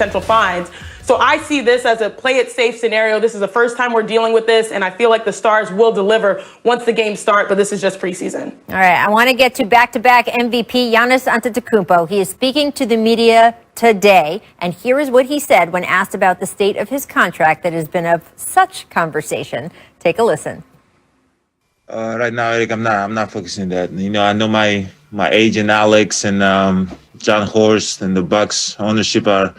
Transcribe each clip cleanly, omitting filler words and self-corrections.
potential fines. So I see this as a play it safe scenario. This is the first time we're dealing with this, and I feel like the Stars will deliver once the games start, but this is just preseason. All right, I want to get to back-to-back MVP Giannis Antetokounmpo. He is speaking to the media today, and here is what he said when asked about the state of his contract that has been of such conversation. Take a listen. Right now, Eric, I'm not focusing on that. You know, I know my agent Alex and John Horst and the Bucks ownership are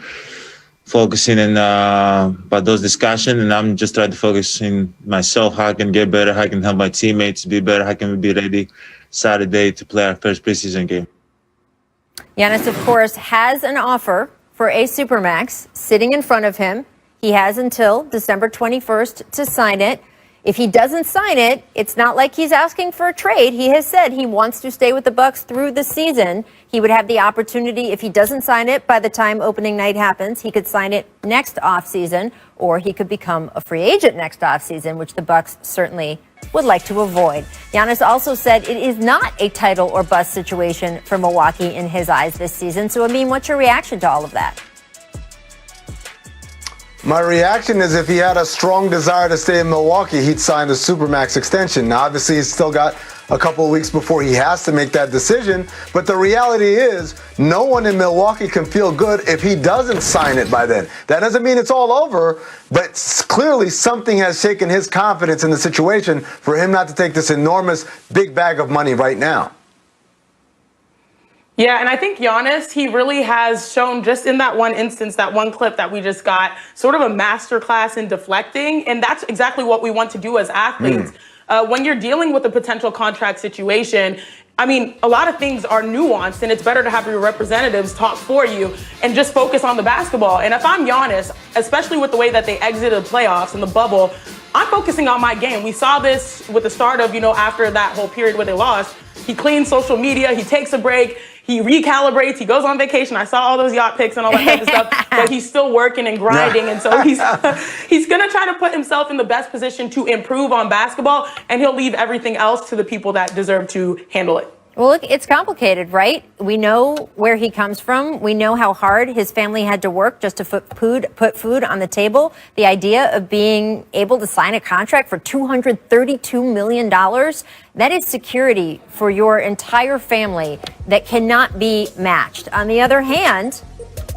focusing on about those discussions, and I'm just trying to focus in myself, how I can get better, how I can help my teammates be better, how I can be ready Saturday to play our first preseason game. Giannis, of course, has an offer for a Supermax sitting in front of him. He has until December 21st to sign it. If he doesn't sign it, it's not like he's asking for a trade. He has said he wants to stay with the Bucks through the season. He would have the opportunity, if he doesn't sign it by the time opening night happens, he could sign it next offseason, or he could become a free agent next offseason, which the Bucks certainly would like to avoid. Giannis also said it is not a title or bust situation for Milwaukee in his eyes this season. So, Amin, what's your reaction to all of that? My reaction is if he had a strong desire to stay in Milwaukee, he'd sign the Supermax extension. Now, obviously, he's still got a couple of weeks before he has to make that decision. But the reality is no one in Milwaukee can feel good if he doesn't sign it by then. That doesn't mean it's all over, but clearly something has shaken his confidence in the situation for him not to take this enormous big bag of money right now. Yeah, and I think Giannis, he really has shown just in that one instance, that one clip that we just got, sort of a masterclass in deflecting. And that's exactly what we want to do as athletes. When you're dealing with a potential contract situation, I mean, a lot of things are nuanced, and it's better to have your representatives talk for you and just focus on the basketball. And if I'm Giannis, especially with the way that they exited the playoffs and the bubble, I'm focusing on my game. We saw this with the start of, after that whole period where they lost. He cleans social media, he takes a break, he recalibrates, he goes on vacation. I saw all those yacht pics and all that type of stuff, but he's still working and grinding. And so he's going to try to put himself in the best position to improve on basketball, and he'll leave everything else to the people that deserve to handle it. Well, look, it's complicated, right? We know where he comes from. We know how hard his family had to work just to put food on the table. The idea of being able to sign a contract for $232 million, that is security for your entire family that cannot be matched. On the other hand,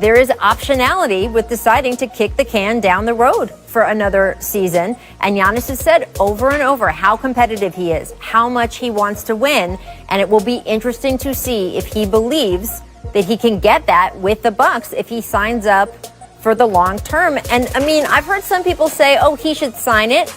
there is optionality with deciding to kick the can down the road for another season. And Giannis has said over and over how competitive he is, how much he wants to win. And it will be interesting to see if he believes that he can get that with the Bucks if he signs up for the long term. And I mean, I've heard some people say, oh, he should sign it,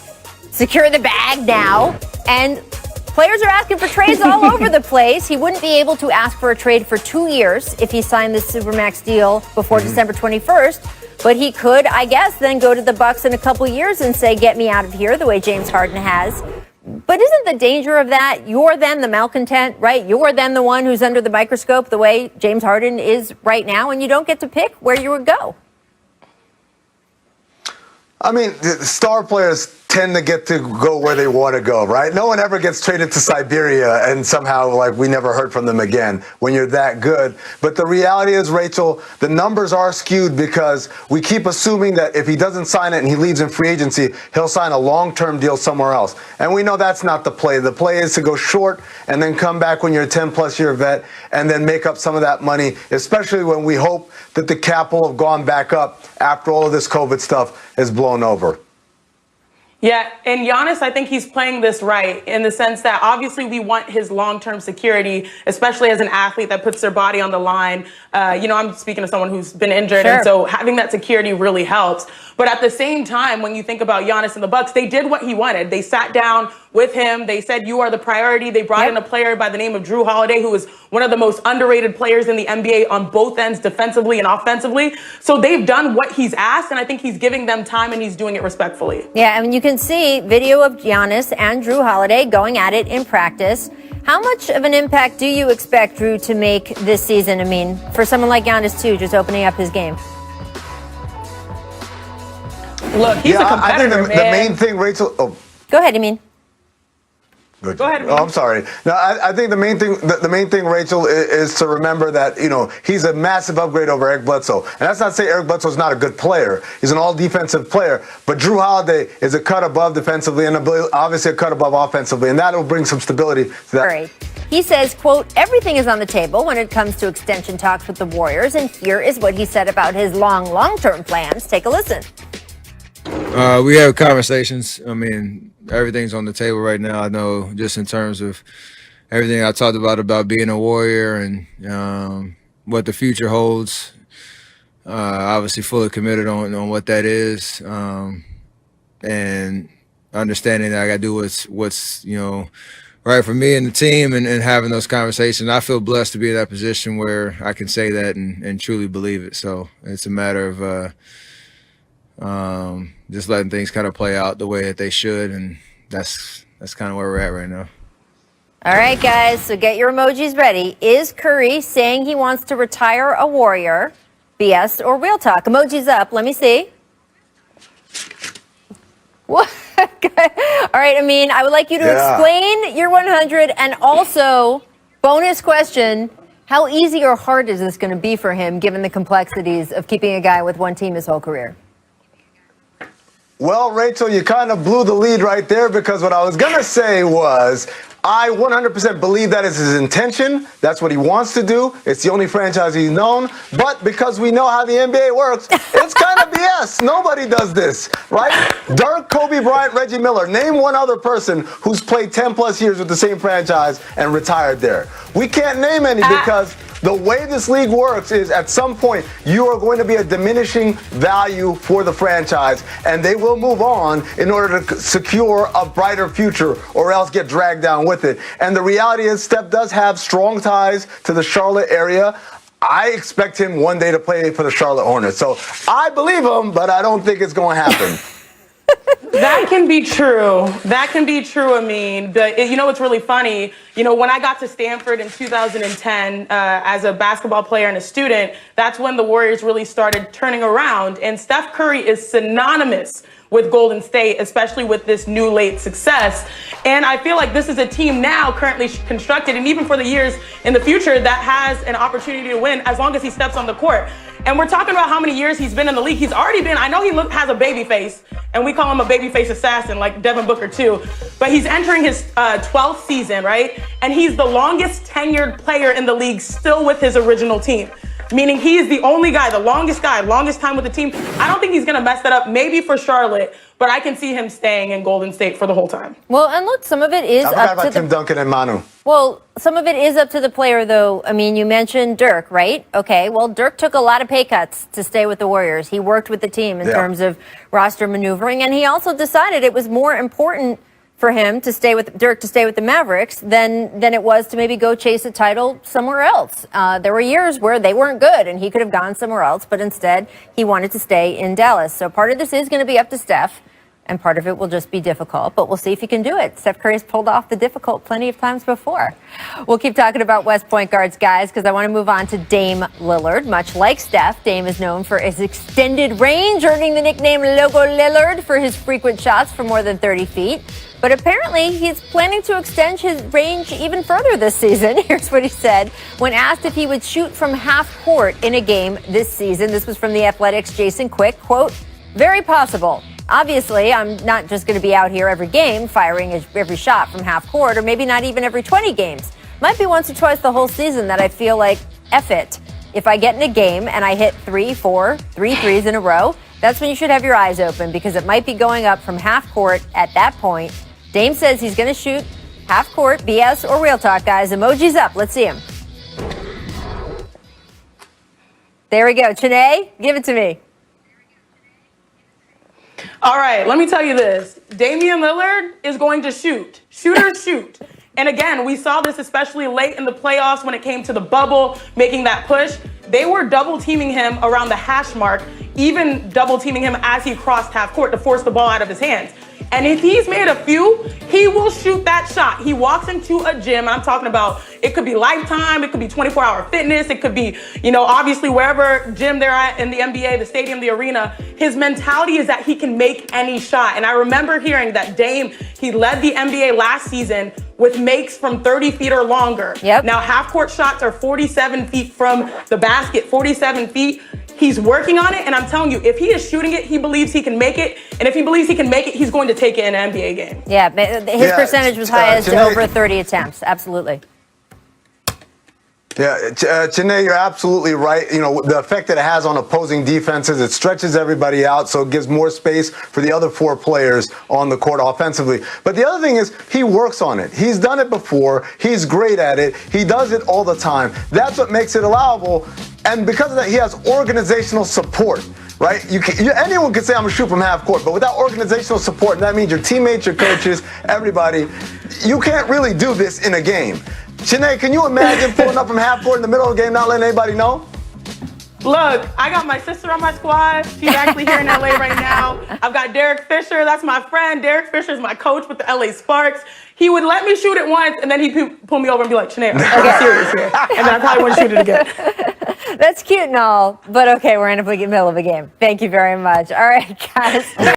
secure the bag now. And players are asking for trades all over the place. He wouldn't be able to ask for a trade for 2 years if he signed this Supermax deal before December 21st. But he could, I guess, then go to the Bucks in a couple years and say, get me out of here, the way James Harden has. But isn't the danger of that, you're then the malcontent, right? You're then the one who's under the microscope the way James Harden is right now, and you don't get to pick where you would go. I mean, the star players tend to get to go where they want to go, right? No one ever gets traded to Siberia and somehow, we never heard from them again when you're that good. But the reality is, Rachel, the numbers are skewed because we keep assuming that if he doesn't sign it and he leaves in free agency, he'll sign a long-term deal somewhere else. And we know that's not the play. The play is to go short and then come back when you're a 10-plus year vet and then make up some of that money, especially when we hope that the cap will have gone back up after all of this COVID stuff is blown over. Yeah, and Giannis, I think he's playing this right in the sense that obviously we want his long-term security, especially as an athlete that puts their body on the line. I'm speaking to someone who's been injured, Sure. And so having that security really helps. But at the same time, when you think about Giannis and the Bucks, they did what he wanted. They sat down with him. They said, you are the priority. They brought in a player by the name of Drew Holiday, who is one of the most underrated players in the NBA on both ends, defensively and offensively. So they've done what he's asked, and I think he's giving them time, and he's doing it respectfully. Yeah, I mean, you can see video of Giannis and Drew Holiday going at it in practice. How much of an impact do you expect Drew to make this season? I mean, for someone like Giannis, too, just opening up his game. Look, he's a competitor, I think the main thing, Rachel. Oh. Go ahead, Amin. Go ahead. Oh, I'm sorry. No, I think the main thing, Rachel, is to remember that he's a massive upgrade over Eric Bledsoe, and that's not to say Eric Bledsoe's not a good player. He's an all-defensive player, but Drew Holiday is a cut above defensively and obviously a cut above offensively, and that'll bring some stability to that. Right. He says, quote, everything is on the table when it comes to extension talks with the Warriors, and here is what he said about his long-term plans. Take a listen. We have conversations. I mean, everything's on the table right now. I know just in terms of everything I talked about being a Warrior and what the future holds. Obviously fully committed on what that is, and understanding that I got to do what's right for me and the team, and having those conversations. I feel blessed to be in that position where I can say that and truly believe it. So it's a matter of just letting things kind of play out the way that they should, and that's kind of where we're at right now. All right, guys, so get your emojis ready. Is Curry saying he wants to retire a Warrior? BS or real talk? Emojis up. Let me see. What? All right, Amin, I would like you to explain your 100, and also, bonus question, how easy or hard is this going to be for him, given the complexities of keeping a guy with one team his whole career? Well, Rachel, you kind of blew the lead right there, because what I was going to say was I 100% believe that is his intention. That's what he wants to do. It's the only franchise he's known. But because we know how the NBA works, it's kind of BS. Nobody does this, right? Dirk, Kobe Bryant, Reggie Miller. Name one other person who's played 10 plus years with the same franchise and retired there. We can't name any, because the way this league works is at some point you are going to be a diminishing value for the franchise, and they will move on in order to secure a brighter future, or else get dragged down with it. And the reality is Steph does have strong ties to the Charlotte area. I expect him one day to play for the Charlotte Hornets. So I believe him, but I don't think it's going to happen. That can be true. That can be true, Amin. But what's really funny? When I got to Stanford in 2010 as a basketball player and a student, that's when the Warriors really started turning around. And Steph Curry is synonymous with Golden State, especially with this new late success. And I feel like this is a team now currently constructed, and even for the years in the future, that has an opportunity to win as long as he steps on the court. And we're talking about how many years he's been in the league. He's already been, I know he has a baby face, and we call him a baby face assassin, like Devin Booker too. But he's entering his 12th season, right? And he's the longest tenured player in the league, still with his original team. Meaning he is the only guy, the longest time with the team. I don't think he's going to mess that up, maybe for Charlotte, but I can see him staying in Golden State for the whole time. Well, and look, some of it is I forgot about Tim Duncan and Manu. Well, some of it is up to the player, though. I mean, you mentioned Dirk, right? Okay, well, Dirk took a lot of pay cuts to stay with the Warriors. He worked with the team in terms of roster maneuvering, and he also decided it was more important for him to stay with Dirk, to stay with the Mavericks than it was to maybe go chase a title somewhere else. There were years where they weren't good and he could have gone somewhere else, but instead he wanted to stay in Dallas. So part of this is going to be up to Steph, and part of it will just be difficult, but we'll see if he can do it. Steph Curry's pulled off the difficult plenty of times before. We'll keep talking about West point guards, guys, because I want to move on to Dame Lillard. Much like Steph, Dame is known for his extended range, earning the nickname Logo Lillard for his frequent shots from more than 30 feet. But apparently, he's planning to extend his range even further this season. Here's what he said when asked if he would shoot from half court in a game this season. This was from The Athletic's Jason Quick. Quote, very possible. Obviously, I'm not just going to be out here every game firing every shot from half court, or maybe not even every 20 games. Might be once or twice the whole season that I feel like, F it. If I get in a game and I hit 3 threes in a row, that's when you should have your eyes open, because it might be going up from half court at that point. Dame says he's going to shoot half court. BS or real talk, guys? Emojis up. Let's see him. There we go. Chanae, give it to me. All right, let me tell you this. Damian Lillard is going to shoot. Shooters shoot. And again, we saw this especially late in the playoffs when it came to the bubble, making that push. They were double teaming him around the hash mark, even double teaming him as he crossed half court to force the ball out of his hands. And if he's made a few, he will shoot that shot. He walks into a gym, and I'm talking about, it could be Lifetime, it could be 24-hour fitness, it could be, obviously wherever gym they're at in the NBA, the stadium, the arena. His mentality is that he can make any shot. And I remember hearing that Dame, he led the NBA last season with makes from 30 feet or longer. Yep. Now, half-court shots are 47 feet from the basket, 47 feet. He's working on it, and I'm telling you, if he is shooting it, he believes he can make it. And if he believes he can make it, he's going to take it in an NBA game. Yeah, his percentage was highest over 30 attempts. Absolutely. Yeah, Chiney, you're absolutely right. You know, the effect that it has on opposing defenses, it stretches everybody out, so it gives more space for the other 4 players on the court offensively. But the other thing is, he works on it. He's done it before. He's great at it. He does it all the time. That's what makes it allowable. And because of that, he has organizational support. Right? Anyone can say I'm a shoot from half court, but without organizational support, and that means your teammates, your coaches, everybody, you can't really do this in a game. Chiney, can you imagine pulling up from half court in the middle of the game, not letting anybody know? Look, I got my sister on my squad. She's actually here in LA right now. I've got Derek Fisher. That's my friend. Derek Fisher is my coach with the LA Sparks. He would let me shoot it once, and then he'd pull me over and be like, Chiney, I'm serious here. And then I probably wouldn't shoot it again. That's cute and all, but okay, we're in the middle of a game. Thank you very much. All right, guys.